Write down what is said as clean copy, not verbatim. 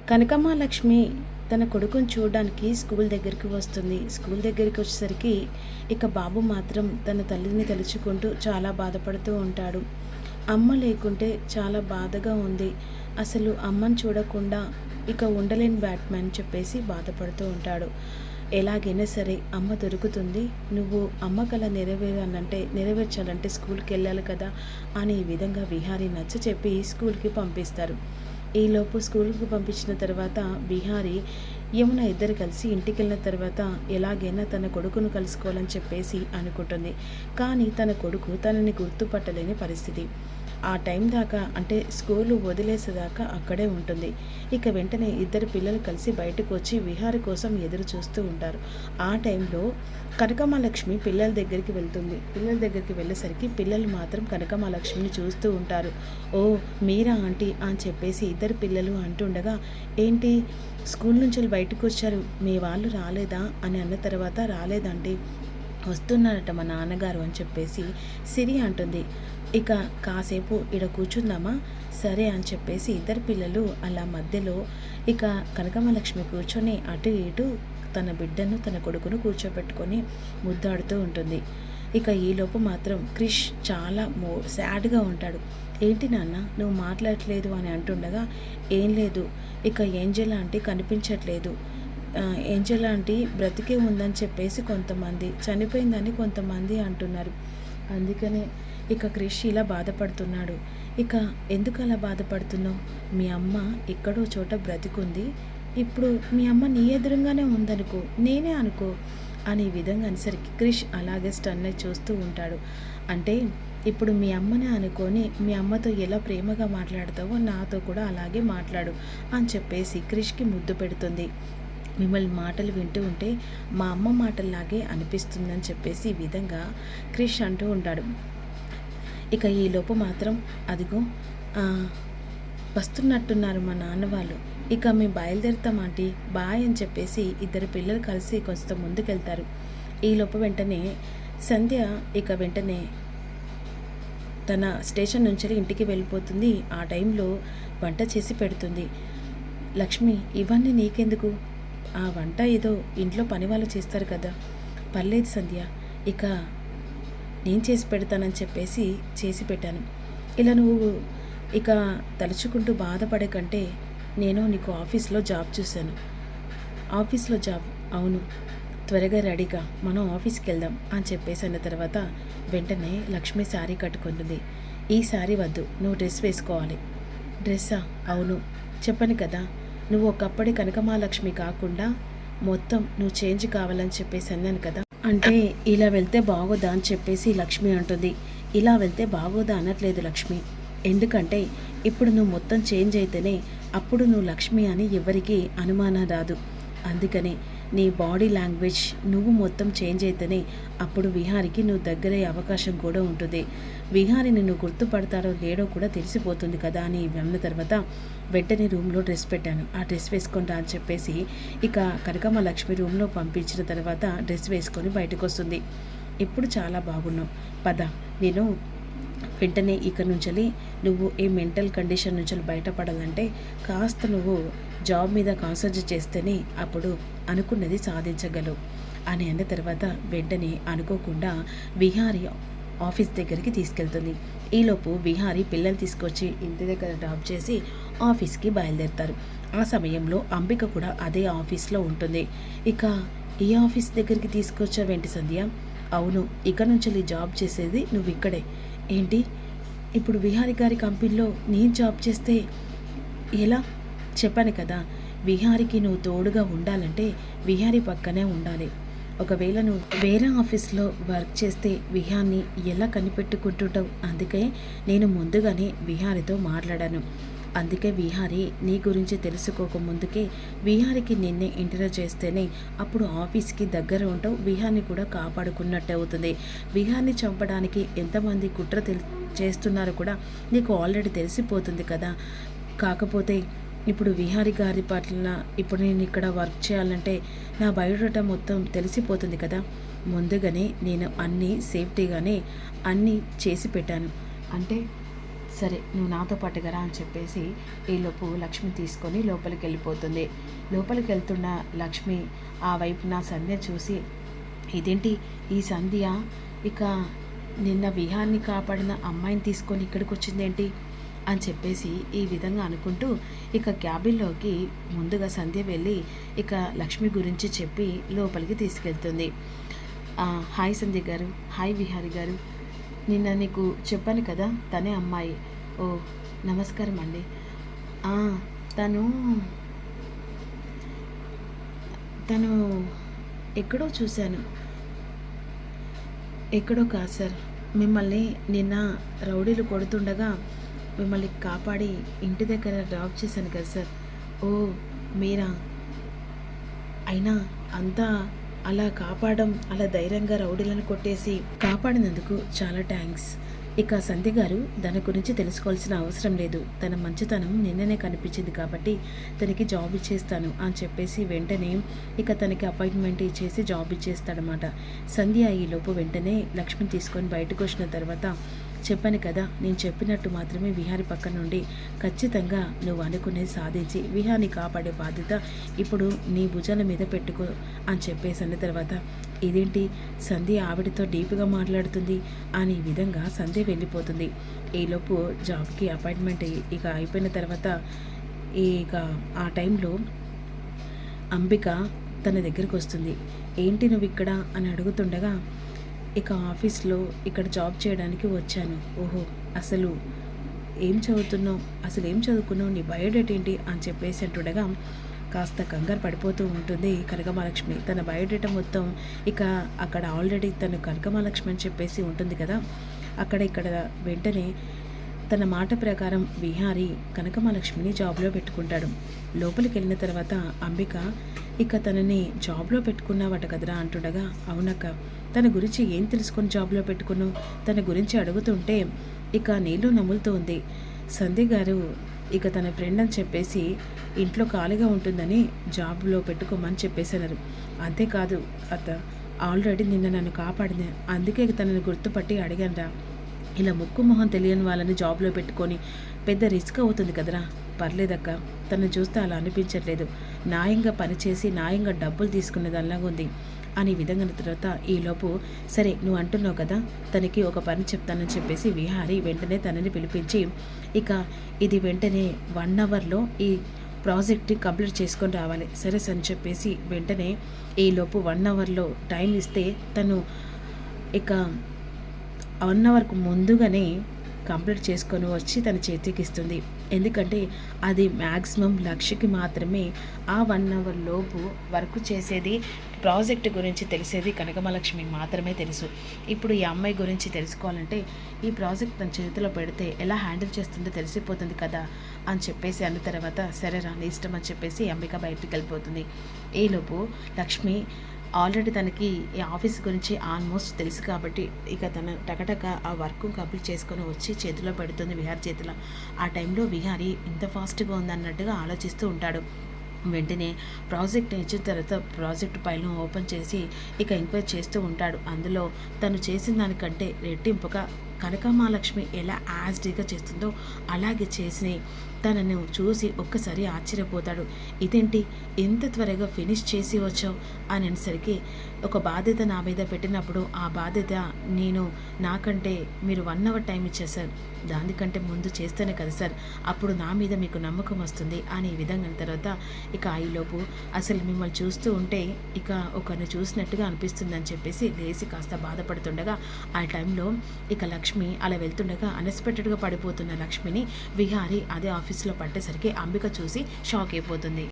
కనకమహాలక్ష్మి తన కొడుకుని చూడడానికి స్కూల్ దగ్గరికి వస్తుంది. స్కూల్ దగ్గరికి వచ్చేసరికి ఇక బాబు మాత్రం తన తల్లిని తలుచుకుంటూ చాలా బాధపడుతూ ఉంటాడు. అమ్మ లేకుంటే చాలా బాధగా ఉంది. అసలు అమ్మని చూడకుండా ఇక ఉండలేని బ్యాట్‌మ్యాన్ చెప్పేసి బాధపడుతూ ఉంటాడు. ఎలాగైనా సరే అమ్మ దొరుకుతుంది. నువ్వు అమ్మ కల నెరవేర్చాలంటే స్కూల్‌కెళ్ళాలి కదా! అని ఈ విధంగా విహారీ నచ్చచెప్పి స్కూల్‌కి పంపిస్తారు. ఈలోపు స్కూల్కి పంపించిన తర్వాత బిహారీ యమున ఇద్దరు కలిసి ఇంటికెళ్ళిన తర్వాత ఎలాగైనా తన కొడుకును కలుసుకోవాలని చెప్పేసి అనుకుంటుంది. కానీ తన కొడుకు తనని గుర్తుపట్టలేని పరిస్థితి. ఆ టైం దాకా అంటే స్కూలు వదిలేసేదాకా అక్కడే ఉంటుంది. ఇక వెంటనే ఇద్దరు పిల్లలు కలిసి బయటకు వచ్చి విహారి కోసం ఎదురు చూస్తూ ఉంటారు. ఆ టైంలో కనకమహాలక్ష్మి పిల్లల దగ్గరికి వెళ్తుంది. పిల్లల దగ్గరికి వెళ్ళేసరికి పిల్లలు మాత్రం కనకమహాలక్ష్మిని చూస్తూ ఉంటారు. ఓ మీరా ఆంటీ అని చెప్పేసి ఇద్దరు పిల్లలు అంటుండగా, ఏంటి స్కూల్ నుంచి బయటకు వచ్చారు, మీ వాళ్ళు రాలేదా అని అన్న తర్వాత, రాలేదంటే వస్తున్నారట మా నాన్నగారు అని చెప్పేసి సిరి అంటుంది. ఇక కాసేపు ఈడ కూర్చుందామా, సరే అని చెప్పేసి ఇద్దరు పిల్లలు అలా మధ్యలో ఇక కనకమహాలక్ష్మి కూర్చొని అటు ఇటు తన బిడ్డను తన కొడుకును కూర్చోబెట్టుకొని ముద్దాడుతూ ఉంటుంది. ఇక ఈలోపు మాత్రం క్రిష్ చాలా సాడ్గా ఉంటాడు. ఏంటి నాన్న నువ్వు మాట్లాడట్లేదు అని అంటుండగా, ఏం లేదు, ఇక ఏంజెల్ ఆంటీ కనిపించట్లేదు, ఏంజెల్ ఆంటీ బ్రతికే ఉందని చెప్పేసి కొంతమంది, చనిపోయిందని కొంతమంది అంటున్నారు. అందుకనే ఇక క్రిష్ ఇలా బాధపడుతున్నాడు. ఇక ఎందుకు అలా బాధపడుతున్నావు, మీ అమ్మ ఎక్కడో చోట బ్రతికుంది, ఇప్పుడు మీ అమ్మ నీ ఎదురుగానే ఉందనుకో, నేనే అనుకో అని ఈ విధంగా అనేసరికి క్రిష్ అలాగే స్టన్ అయి చూస్తూ ఉంటాడు. అంటే ఇప్పుడు మీ అమ్మనే అనుకొని మీ అమ్మతో ఎలా ప్రేమగా మాట్లాడతావో నాతో కూడా అలాగే మాట్లాడు అని చెప్పేసి క్రిష్కి ముద్దు పెడుతుంది. మిమ్మల్ని మాటలు వింటూ ఉంటే మా అమ్మ మాటల్లాగే అనిపిస్తుందని చెప్పేసి ఈ విధంగా క్రిష్ అంటూ ఉంటాడు. ఇక ఈలోపు మాత్రం అదిగో వస్తున్నట్టున్నారు మా నాన్న వాళ్ళు, ఇక మేము బయలుదేరుతాం ఆంటీ, బాయ్ అని చెప్పేసి ఇద్దరు పిల్లలు కలిసి కొంత ముందుకెళ్తారు. ఈలోపు వెంటనే సంధ్య ఇక వెంటనే తన స్టేషన్ నుంచి ఇంటికి వెళ్ళిపోతుంది. ఆ టైంలో వంట చేసి పెడుతుంది. లక్ష్మి ఇవన్నీ నీకెందుకు, ఆ వంట ఏదో ఇంట్లో పని వాళ్ళు చేస్తారు కదా, పర్లేదు సంధ్య, ఇక నేను చేసి పెడతానని చెప్పేసి చేసి పెట్టాను. ఇలా నువ్వు ఇక తలుచుకుంటూ బాధపడే కంటే నేను నీకు ఆఫీస్లో జాబ్ చూశాను. ఆఫీస్లో జాబ్, అవును, త్వరగా రెడీగా మనం ఆఫీస్కి వెళ్దాం అని చెప్పేసి అన్న తర్వాత వెంటనే లక్ష్మి శారీ కట్టుకుంటుంది. ఈ శారీ వద్దు, నువ్వు డ్రెస్ వేసుకోవాలి. డ్రెస్సా, అవును చెప్పను కదా, నువ్వు ఒకప్పటి కనకమహాలక్ష్మి కాకుండా మొత్తం నువ్వు చేంజ్ కావాలని చెప్పేసి అన్నాను కదా, అంటే ఇలా వెళ్తే బాగోదా అని చెప్పేసి లక్ష్మి అంటుంది. ఇలా వెళ్తే బాగోదా అనట్లేదు లక్ష్మి, ఎందుకంటే ఇప్పుడు నువ్వు మొత్తం చేంజ్ అయితేనే అప్పుడు నువ్వు లక్ష్మి అని ఎవరికి అనుమానం రాదు. అందుకని నీ బాడీ లాంగ్వేజ్ నువ్వు మొత్తం చేంజ్ అయితేనే అప్పుడు విహారికి నువ్వు దగ్గరయ్యే అవకాశం కూడా ఉంటుంది. విహారిని నువ్వు గుర్తుపడతాడో లేడో కూడా తెలిసిపోతుంది కదా అని అన్న తర్వాత వెంటనే రూమ్లో డ్రెస్ పెట్టాను, ఆ డ్రెస్ వేసుకుంటా అని చెప్పేసి ఇక కనకమహాలక్ష్మి రూమ్లో పంపించిన తర్వాత డ్రెస్ వేసుకొని బయటకు వస్తుంది. ఇప్పుడు చాలా బాగున్నావు, పద నేను వెంటనే ఇక నుంచి నువ్వు ఈ మెంటల్ కండిషన్ నుంచి బయటపడాలంటే కాస్త నువ్వు జాబ్ మీద కాన్సన్ట్రేట్ చేస్తేనే అప్పుడు అనుకున్నది సాధించగలవు అని అన్న తర్వాత వెంటనే అనుకోకుండా విహారీ ఆఫీస్ దగ్గరికి తీసుకెళ్తుంది. ఈలోపు విహారీ పిల్లలు తీసుకొచ్చి ఇంటి దగ్గర డ్రాప్ చేసి ఆఫీస్కి బయలుదేరుతారు. ఆ సమయంలో అంబిక కూడా అదే ఆఫీస్లో ఉంటుంది. ఇక ఈ ఆఫీస్ దగ్గరికి తీసుకొచ్చావేంటి సంధ్య, అవును ఇక నుంచి జాబ్ చేసేది నువ్వు ఇక్కడే, ఏంటి ఇప్పుడు విహారీ గారి కంపెనీలో నేను జాబ్ చేస్తే ఎలా, చెప్పాను కదా, విహారికి నువ్వు తోడుగా ఉండాలంటే విహారీ పక్కనే ఉండాలి. ఒకవేళ నువ్వు వేరే ఆఫీస్లో వర్క్ చేస్తే విహార్ని ఎలా కనిపెట్టుకుంటుంటావు, అందుకే నేను ముందుగానే విహారితో మాట్లాడాను. అందుకే విహారీ నీ గురించి తెలుసుకోక ముందుకే విహారికి నిన్నే ఇంటర్వ్యూ చేస్తేనే అప్పుడు ఆఫీస్కి దగ్గర ఉంటావు, విహార్ని కూడా కాపాడుకున్నట్టు అవుతుంది. విహార్ని చంపడానికి ఎంతమంది కుట్ర చేస్తున్నారో కూడా నీకు ఆల్రెడీ తెలిసిపోతుంది కదా. కాకపోతే ఇప్పుడు విహారీ గారి పట్ల ఇప్పుడు నేను ఇక్కడ వర్క్ చేయాలంటే నా బయోడేటా మొత్తం తెలిసిపోతుంది కదా, ముందుగానే నేను అన్నీ సేఫ్టీగానే అన్నీ చేసి పెట్టాను. అంటే సరే నువ్వు నాతో పాటుగా రా అని చెప్పేసి ఈలోపు లక్ష్మి తీసుకొని లోపలికి వెళ్ళిపోతుంది. లోపలికి వెళ్తున్న లక్ష్మి ఆ వైపున సంధ్య చూసి, ఇదేంటి ఈ సంధ్య ఇక నిన్న విహాన్ని కాపాడిన అమ్మాయిని తీసుకొని ఇక్కడికి వచ్చిందేంటి అని చెప్పేసి ఈ విధంగా అనుకుంటూ ఇక క్యాబిన్లోకి ముందుగా సంధ్య వెళ్ళి ఇక లక్ష్మి గురించి చెప్పి లోపలికి తీసుకెళ్తుంది. హాయ్ సంధ్య గారు, హాయ్ విహారి గారు, నిన్న నీకు చెప్పాను కదా తనే అమ్మాయి. ఓ నమస్కారం అండి. తను తను ఎక్కడో చూశాను. ఎక్కడో కాదు సార్, మిమ్మల్ని నిన్న రౌడీలు కొడుతుండగా మిమ్మల్ని కాపాడి ఇంటి దగ్గర డ్రాప్ చేశాను కదా సార్. ఓ మీరా? అయినా అంతా అలా కాపాడడం, అలా ధైర్యంగా రౌడీలను కొట్టేసి కాపాడినందుకు చాలా థ్యాంక్స్. ఇక సంధ్య గారు దాని గురించి తెలుసుకోవాల్సిన అవసరం లేదు. తన మంచితనం నిన్ననే కనిపించింది కాబట్టి తనకి జాబ్ ఇచ్చేస్తాను అని చెప్పేసి వెంటనే ఇక తనకి అపాయింట్మెంట్ ఇచ్చేసి జాబ్ ఇచ్చేస్తాడనమాట. సంధ్య ఈలోపు వెంటనే లక్ష్మిని తీసుకొని బయటకు వచ్చిన తర్వాత, చెప్పాను కదా నేను చెప్పినట్టు మాత్రమే విహారి పక్క నుండి ఖచ్చితంగా నువ్వు అనుకునేది సాధించి విహాన్ని కాపాడే బాధ్యత ఇప్పుడు నీ భుజాల మీద పెట్టుకో అని చెప్పేసి అన్న తర్వాత, ఇదేంటి సంధ్య ఆవిడతో డీప్గా మాట్లాడుతుంది అని విధంగా సంధ్య వెళ్ళిపోతుంది. ఈలోపు జాబ్కి అపాయింట్మెంట్ ఇక అయిపోయిన తర్వాత ఇక ఆ టైంలో అంబిక తన దగ్గరికి వస్తుంది. ఏంటి నువ్వు ఇక్కడ అని అడుగుతుండగా, ఇక ఆఫీస్లో ఇక్కడ జాబ్ చేయడానికి వచ్చాను. ఓహో, అసలు ఏం చదువుతున్నావు, అసలు ఏం చదువుకున్నావు, నీ బయోడేటా ఏంటి అని చెప్పేసి అంటుండగా కాస్త కంగారు పడిపోతూ ఉంటుంది కనకమహాలక్ష్మి. తన బయోడేటా మొత్తం ఇక అక్కడ ఆల్రెడీ తను కనకమహాలక్ష్మి అని చెప్పేసి ఉంటుంది కదా, ఇక్కడ వెంటనే తన మాట ప్రకారం విహారి కనకమహాలక్ష్మిని జాబ్లో పెట్టుకుంటాడు. లోపలికి వెళ్ళిన తర్వాత అంబిక, ఇక తనని జాబ్లో పెట్టుకున్నావట కదరా అంటుండగా, అవునక్క, తన గురించి ఏం తెలుసుకొని జాబ్లో పెట్టుకున్నావు, తన గురించి అడుగుతుంటే ఇక నీళ్ళు నములుతూ ఉంది. సంధ్య గారు ఇక తన ఫ్రెండ్ అని చెప్పేసి ఇంట్లో ఖాళీగా ఉంటుందని జాబ్లో పెట్టుకోమని చెప్పేసన్నారు. అంతేకాదు అత్త, ఆల్రెడీ నిన్న నన్ను కాపాడింది, అందుకే తనని గుర్తుపట్టి అడిగానురా. ఇలా ముక్కు మొహం తెలియని వాళ్ళని జాబ్లో పెట్టుకొని పెద్ద రిస్క్ అవుతుంది కదరా. పర్లేదక్క, తను చూస్తే అలా అనిపించట్లేదు, న్యాయంగా పనిచేసి న్యాయంగా డబ్బులు తీసుకునేదల్లాగా ఉంది అని విధంగా తర్వాత ఈలోపు, సరే నువ్వు అంటున్నావు కదా, తనకి ఒక పని చెప్తానని చెప్పేసి విహారి వెంటనే తనని పిలిపించి, ఇక ఇది వెంటనే 1 అవర్లో ఈ ప్రాజెక్ట్ని కంప్లీట్ చేసుకొని రావాలి. సరే అని చెప్పేసి వెంటనే ఈలోపు 1 అవర్లో టైం ఇస్తే తను ఇక 1 అవర్కు ముందుగానే కంప్లీట్ చేసుకొని వచ్చి తన చేతికి ఇస్తుంది. ఎందుకంటే అది మ్యాక్సిమం లక్షకి మాత్రమే ఆ 1 అవర్ లోపు వర్క్ చేసేది. ప్రాజెక్ట్ గురించి తెలిసేది కనకమహాలక్ష్మి మాత్రమే తెలుసు. ఇప్పుడు ఈ అమ్మాయి గురించి తెలుసుకోవాలంటే ఈ ప్రాజెక్ట్ తన చేతిలో పెడితే ఎలా హ్యాండిల్ చేస్తుందో తెలిసిపోతుంది కదా అని చెప్పేసి అన్న తర్వాత, సరేరా నీ ఇష్టం అని చెప్పేసి అంబిక బయటికి వెళ్ళిపోతుంది. ఈలోపు లక్ష్మి ఆల్రెడీ తనకి ఈ ఆఫీస్ గురించి ఆల్మోస్ట్ తెలుసు కాబట్టి ఇక తను టకటక ఆ వర్క్ కంప్లీట్ చేసుకొని వచ్చి చేతిలో పెడుతుంది విహారీ చేతిలో. ఆ టైంలో విహారీ ఇంత ఫాస్ట్గా ఉందన్నట్టుగా ఆలోచిస్తూ ఉంటాడు. వెంటనే ప్రాజెక్ట్ ఇచ్చిన తర్వాత ప్రాజెక్ట్ ఫైల్ను ఓపెన్ చేసి ఇక ఎంక్వైరీ చేస్తూ ఉంటాడు. అందులో తను చేసిన దానికంటే రెట్టింపుగా కనకమహాలక్ష్మి ఎలా యాజ్డీగా చేస్తుందో అలాగే చేసి తనను చూసి ఒక్కసారి ఆశ్చర్యపోతాడు. ఇదేంటి ఎంత త్వరగా ఫినిష్ చేసి వచ్చావు అని అనేసరికి, ఒక బాధ్యత నా మీద పెట్టినప్పుడు ఆ బాధ్యత నేను నాకంటే మీరు 1 అవర్ టైం ఇచ్చారు సార్, దానికంటే ముందు చేస్తేనే కదా సార్ అప్పుడు నా మీద మీకు నమ్మకం వస్తుంది అని ఈ విధంగా తర్వాత ఇక ఈలోపు అసలు మిమ్మల్ని చూస్తూ ఉంటే ఇక ఒకరిని చూసినట్టుగా అనిపిస్తుంది అని చెప్పేసి లేచి కాస్త బాధపడుతుండగా ఆ టైంలో ఇక లక్ష్మి అలా వెళ్తుండగా అన్ఎక్స్పెక్టెడ్గా పడిపోతున్న లక్ష్మిని విహారీ అదే ఆఫీస్లో పట్టేసరికి అంబిక చూసి షాక్ అయిపోతుంది.